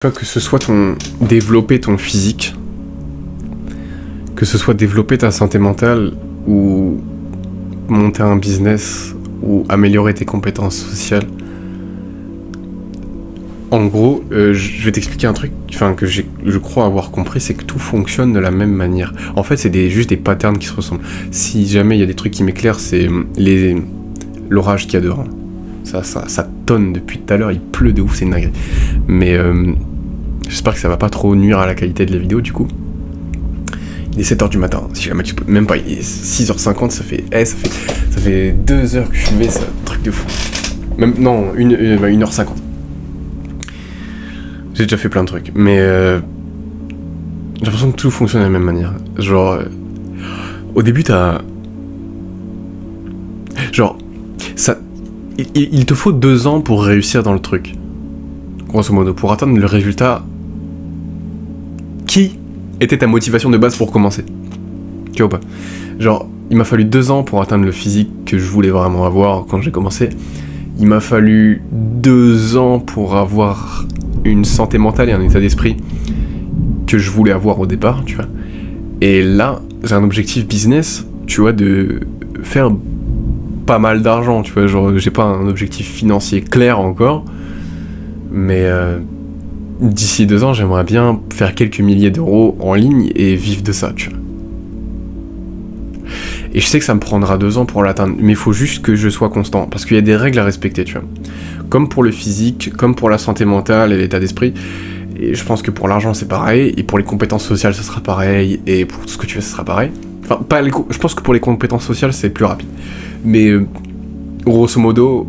Que ce soit développer ton physique, que ce soit développer ta santé mentale, ou monter un business, ou améliorer tes compétences sociales. En gros, je vais t'expliquer un truc que je crois avoir compris, c'est que tout fonctionne de la même manière. En fait, c'est juste des patterns qui se ressemblent. Si jamais il y a des trucs qui m'éclairent, c'est l'orage qu'il y a dehors. Ça tonne depuis tout à l'heure, il pleut de ouf, c'est une dinguerie. Mais j'espère que ça va pas trop nuire à la qualité de la vidéo du coup. Il est 7h du matin, si jamais tu peux, même pas, il est 6h50, ça fait 2 heures que je filmais, c'est un truc de fou. Même, non, 1h50. J'ai déjà fait plein de trucs, mais j'ai l'impression que tout fonctionne de la même manière. Genre, au début t'as... Genre, il te faut 2 ans pour réussir dans le truc. Grosso modo, pour atteindre le résultat qui était ta motivation de base pour commencer. Tu vois ou pas? Genre, il m'a fallu 2 ans pour atteindre le physique que je voulais vraiment avoir quand j'ai commencé. Il m'a fallu 2 ans pour avoir une santé mentale et un état d'esprit que je voulais avoir au départ, tu vois. Et là, j'ai un objectif business, tu vois, de faire pas mal d'argent, tu vois. Genre, j'ai pas un objectif financier clair encore, mais d'ici 2 ans, j'aimerais bien faire quelques milliers d'euros en ligne et vivre de ça, tu vois. Et je sais que ça me prendra 2 ans pour l'atteindre, mais il faut juste que je sois constant, parce qu'il y a des règles à respecter, tu vois. Comme pour le physique, comme pour la santé mentale et l'état d'esprit, et je pense que pour l'argent c'est pareil, et pour les compétences sociales ça sera pareil, et pour tout ce que tu fais ça sera pareil. Enfin, je pense que pour les compétences sociales c'est plus rapide. Mais grosso modo,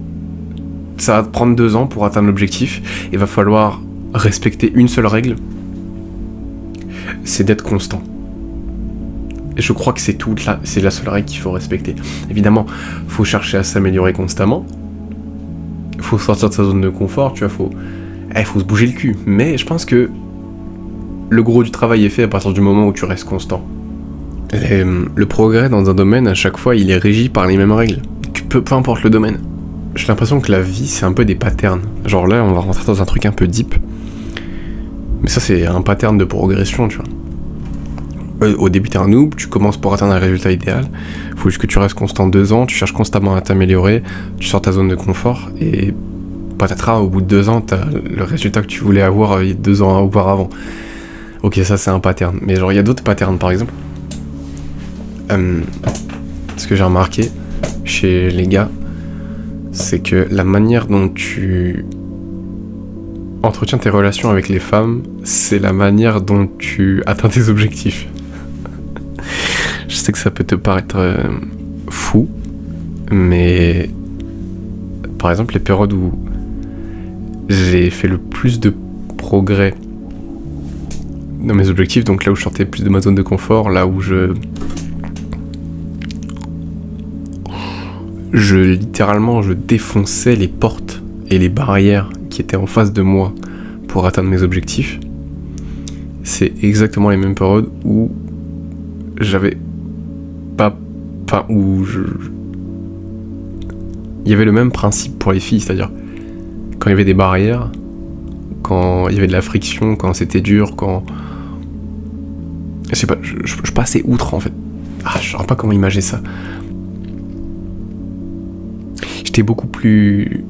ça va te prendre 2 ans pour atteindre l'objectif, et va falloir respecter une seule règle, c'est d'être constant. Et je crois que c'est la seule règle qu'il faut respecter. Évidemment, faut chercher à s'améliorer constamment, faut sortir de sa zone de confort, tu vois, faut se bouger le cul. Mais je pense que le gros du travail est fait à partir du moment où tu restes constant. Le progrès dans un domaine, à chaque fois, il est régi par les mêmes règles, peu importe le domaine. J'ai l'impression que la vie, c'est un peu des patterns. Genre là, on va rentrer dans un truc un peu deep. Mais ça, c'est un pattern de progression, tu vois. Au début, t'es un noob, tu commences pour atteindre un résultat idéal. Faut juste que tu restes constant 2 ans, tu cherches constamment à t'améliorer, tu sors ta zone de confort, et patatras, au bout de 2 ans, t'as le résultat que tu voulais avoir 2 ans auparavant. Ok, ça c'est un pattern. Mais genre, il y a d'autres patterns, par exemple. Ce que j'ai remarqué chez les gars, c'est que la manière dont tu entretiens tes relations avec les femmes, c'est la manière dont tu atteins tes objectifs. Je sais que ça peut te paraître fou, mais par exemple les périodes où j'ai fait le plus de progrès dans mes objectifs, donc là où je sortais plus de ma zone de confort, là où littéralement je défonçais les portes et les barrières qui étaient en face de moi pour atteindre mes objectifs, c'est exactement les mêmes périodes où j'avais pas... Enfin, où il y avait le même principe pour les filles, c'est-à-dire quand il y avait des barrières, quand il y avait de la friction, quand c'était dur, quand... Je sais pas, je passais outre en fait. Je sais pas comment imaginer ça. J'étais beaucoup plus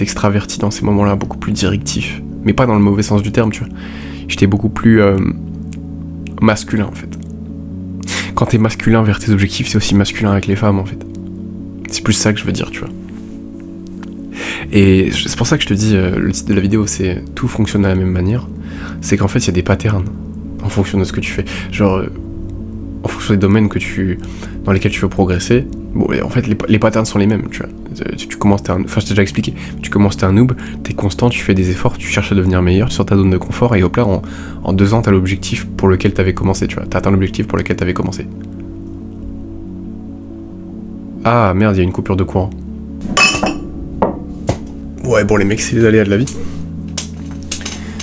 extraverti dans ces moments-là, beaucoup plus directif. Mais pas dans le mauvais sens du terme, tu vois. J'étais beaucoup plus masculin, en fait. Quand t'es masculin vers tes objectifs, c'est aussi masculin avec les femmes, en fait. C'est plus ça que je veux dire, tu vois. Et c'est pour ça que je te dis, le titre de la vidéo, c'est « Tout fonctionne de la même manière ». C'est qu'en fait, il y a des patterns en fonction de ce que tu fais. Genre, en fonction des domaines dans lesquels tu veux progresser, bon, en fait, les patterns sont les mêmes, tu vois. Tu commences, je t'ai déjà expliqué, tu commences, t'es un noob, t'es constant, tu fais des efforts, tu cherches à devenir meilleur, tu sors ta zone de confort, et hop là, en 2 ans, t'as l'objectif pour lequel t'avais commencé, tu vois. T'as atteint l'objectif pour lequel t'avais commencé. Ah, merde, il y a une coupure de courant. Ouais, bon, les mecs, c'est les aléas de la vie.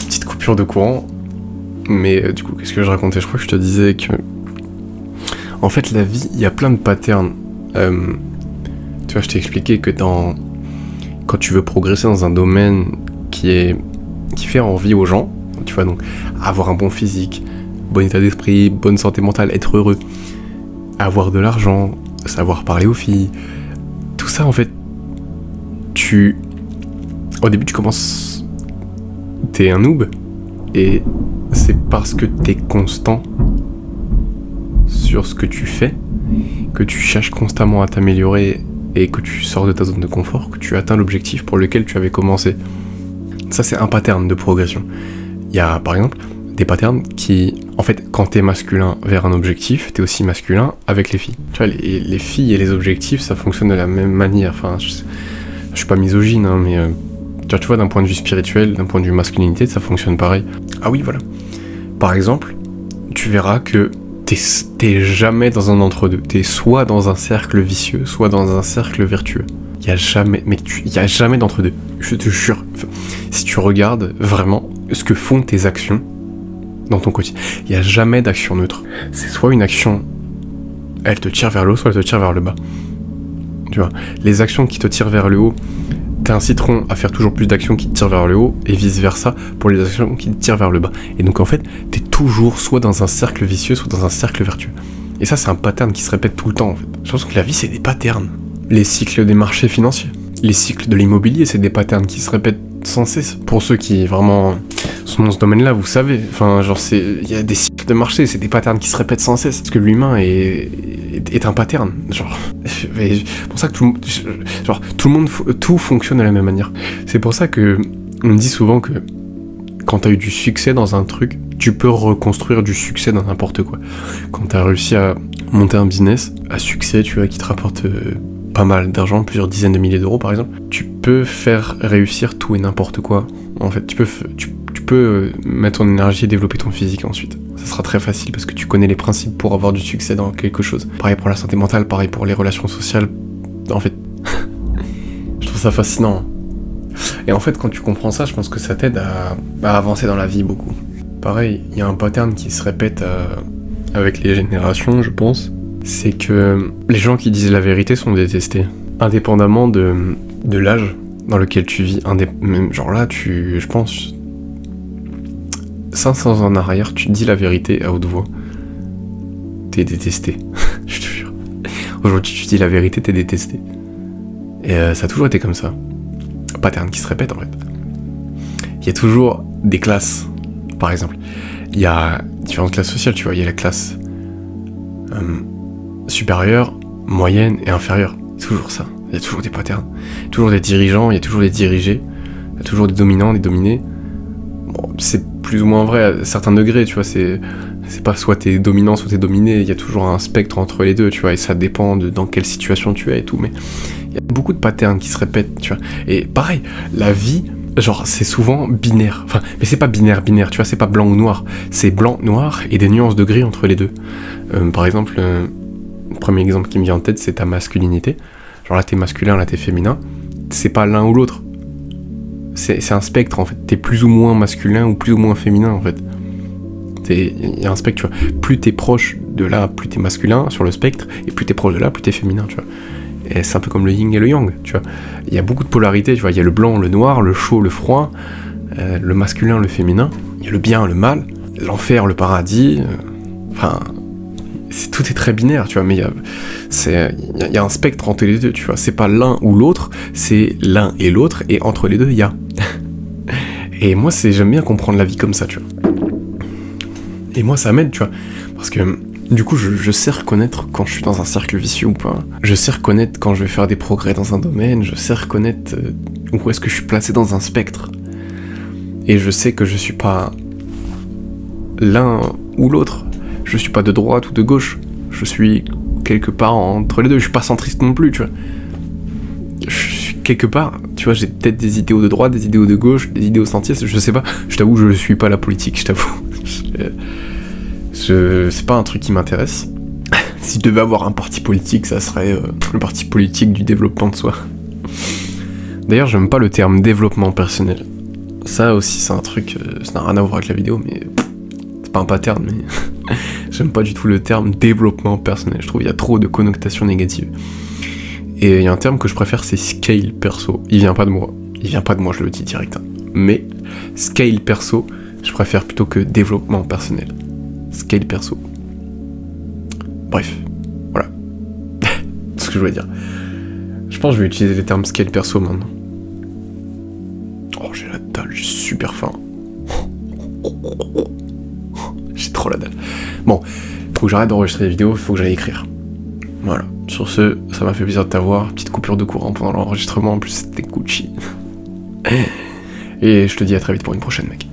Petite coupure de courant. Mais du coup, qu'est-ce que je racontais? Je crois que je te disais que... En fait, la vie, il y a plein de patterns. Tu vois, je t'ai expliqué que quand tu veux progresser dans un domaine qui fait envie aux gens, tu vois, donc avoir un bon physique, bon état d'esprit, bonne santé mentale, être heureux, avoir de l'argent, savoir parler aux filles, tout ça en fait, au début tu commences, t'es un noob, et c'est parce que t'es constant sur ce que tu fais, que tu cherches constamment à t'améliorer et que tu sors de ta zone de confort, que tu atteins l'objectif pour lequel tu avais commencé. Ça c'est un pattern de progression. Il y a par exemple des patterns qui, en fait, quand t'es masculin vers un objectif, t'es aussi masculin avec les filles. Tu vois, les filles et les objectifs, ça fonctionne de la même manière. Enfin, je suis pas misogyne, hein, mais tu vois, d'un point de vue spirituel, d'un point de vue masculinité, ça fonctionne pareil. Ah oui, voilà. Par exemple, tu verras que t'es jamais dans un entre-deux. T'es soit dans un cercle vicieux, soit dans un cercle vertueux. Il y a jamais d'entre-deux. Je te jure. Si tu regardes vraiment ce que font tes actions dans ton quotidien, il n'y a jamais d'action neutre. C'est soit une action, elle te tire vers le haut, soit elle te tire vers le bas. Tu vois, les actions qui te tirent vers le haut t'inciteront à faire toujours plus d'actions qui te tirent vers le haut, et vice versa pour les actions qui te tirent vers le bas. Et donc en fait, t'es toujours soit dans un cercle vicieux, soit dans un cercle vertueux. Et ça, c'est un pattern qui se répète tout le temps en fait. Je pense que la vie, c'est des patterns. Les cycles des marchés financiers, les cycles de l'immobilier, c'est des patterns qui se répètent sans cesse. Pour ceux qui vraiment sont dans ce domaine-là, vous savez, enfin genre il y a des cycles de marché, c'est des patterns qui se répètent sans cesse. Parce que l'humain est un pattern. Genre, c'est pour ça que tout fonctionne de la même manière. C'est pour ça que on me dit souvent que quand t'as eu du succès dans un truc, tu peux reconstruire du succès dans n'importe quoi. Quand t'as réussi à monter un business à succès, tu vois, qui te rapporte pas mal d'argent, plusieurs dizaines de milliers d'euros par exemple, tu peux faire réussir tout et n'importe quoi. En fait, tu peux mettre ton énergie et développer ton physique ensuite. Ça sera très facile parce que tu connais les principes pour avoir du succès dans quelque chose. Pareil pour la santé mentale, pareil pour les relations sociales. En fait, je trouve ça fascinant. Et en fait, quand tu comprends ça, je pense que ça t'aide à avancer dans la vie beaucoup. Pareil, il y a un pattern qui se répète avec les générations, je pense. C'est que les gens qui disent la vérité sont détestés. Indépendamment de l'âge dans lequel tu vis. Genre là, je pense, 500 ans en arrière, tu dis la vérité à haute voix. T'es détesté. Je te jure. Aujourd'hui, tu dis la vérité, t'es détesté. Et ça a toujours été comme ça. Un pattern qui se répète en fait. Il y a toujours des classes, par exemple. Il y a différentes classes sociales, tu vois. Il y a la classe supérieure, moyenne et inférieure. C'est toujours ça. Il y a toujours des patterns. Il y a toujours des dirigeants, il y a toujours des dirigés. Il y a toujours des dominants, des dominés. Bon, c'est plus ou moins vrai à certains degrés, tu vois. C'est pas soit t'es dominant, soit t'es dominé. Il y a toujours un spectre entre les deux, tu vois. Et ça dépend de dans quelle situation tu es et tout. Mais il y a beaucoup de patterns qui se répètent, tu vois. Et pareil, la vie, genre, c'est souvent binaire. Enfin, mais c'est pas binaire, tu vois. C'est pas blanc ou noir. C'est blanc, noir et des nuances de gris entre les deux. Par exemple, le premier exemple qui me vient en tête, c'est ta masculinité. Genre là, t'es masculin, là, t'es féminin. C'est pas l'un ou l'autre. C'est un spectre, en fait. T'es plus ou moins masculin ou plus ou moins féminin, en fait. Il y a un spectre, tu vois. Plus t'es proche de là, plus t'es masculin sur le spectre, et plus t'es proche de là, plus t'es féminin, tu vois. Et c'est un peu comme le yin et le yang, tu vois. Il y a beaucoup de polarités, tu vois. Il y a le blanc, le noir, le chaud, le froid, le masculin, le féminin. Il y a le bien, le mal, l'enfer, le paradis. Enfin... tout est très binaire, tu vois, mais il y a un spectre entre les deux, tu vois. C'est pas l'un ou l'autre, c'est l'un et l'autre, et entre les deux, il y a. Et moi, j'aime bien comprendre la vie comme ça, tu vois. Et moi, ça m'aide, tu vois, parce que du coup, je sais reconnaître quand je suis dans un cercle vicieux ou pas. Je sais reconnaître quand je vais faire des progrès dans un domaine, je sais reconnaître où est-ce que je suis placé dans un spectre. Et je sais que je suis pas l'un ou l'autre. Je suis pas de droite ou de gauche, je suis quelque part entre les deux, je suis pas centriste non plus, tu vois. Je suis quelque part, tu vois, j'ai peut-être des idéaux de droite, des idéaux de gauche, des idéaux centristes, je sais pas, je t'avoue, je suis pas la politique, je t'avoue. C'est pas un truc qui m'intéresse. Si je devais avoir un parti politique, ça serait le parti politique du développement de soi. D'ailleurs, j'aime pas le terme développement personnel. Ça aussi, c'est un truc, ça n'a rien à voir avec la vidéo, mais... c'est pas un pattern, mais... j'aime pas du tout le terme développement personnel, je trouve qu'il y a trop de connotations négatives. Et il y a un terme que je préfère, c'est scale perso. Il vient pas de moi, je le dis direct. Hein. Mais scale perso, Je préfère plutôt que développement personnel. Scale perso. Bref, voilà. C'est ce que je voulais dire. Je pense que je vais utiliser les termes scale perso maintenant. Oh, j'ai la dalle, j'ai super faim. J'ai trop la dalle. Bon, faut que j'arrête d'enregistrer des vidéos, faut que j'aille écrire. Voilà. Sur ce, ça m'a fait plaisir de t'avoir. Petite coupure de courant pendant l'enregistrement, en plus c'était Gucci. Et je te dis à très vite pour une prochaine, mec.